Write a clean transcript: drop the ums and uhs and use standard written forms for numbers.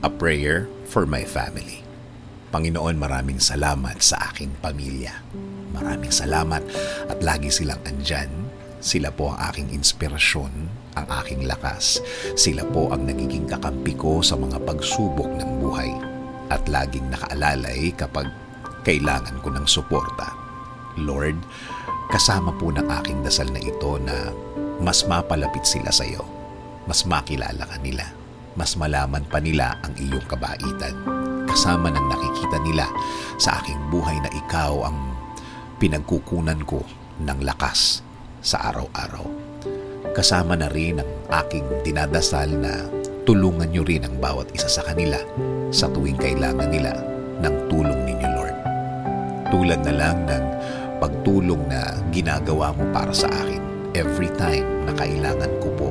A prayer for my family. Panginoon, maraming salamat sa aking pamilya. Maraming salamat at lagi silang andyan. Sila po ang aking inspirasyon, ang aking lakas. Sila po ang nagiging kakampi ko sa mga pagsubok ng buhay at laging nakaalalay kapag kailangan ko ng suporta. Lord, kasama po ng aking dasal na ito na mas mapalapit sila sa iyo, mas makilala ka nila, mas malaman pa nila ang iyong kabaitan. Kasama ng nakikita nila sa aking buhay na ikaw ang pinagkukunan ko ng lakas sa araw-araw. Kasama na rin ang aking dinadasal na tulungan niyo rin ang bawat isa sa kanila sa tuwing kailangan nila ng tulong ninyo, Lord. Tulad na lang ng pagtulong na ginagawa mo para sa akin every time na kailangan ko po.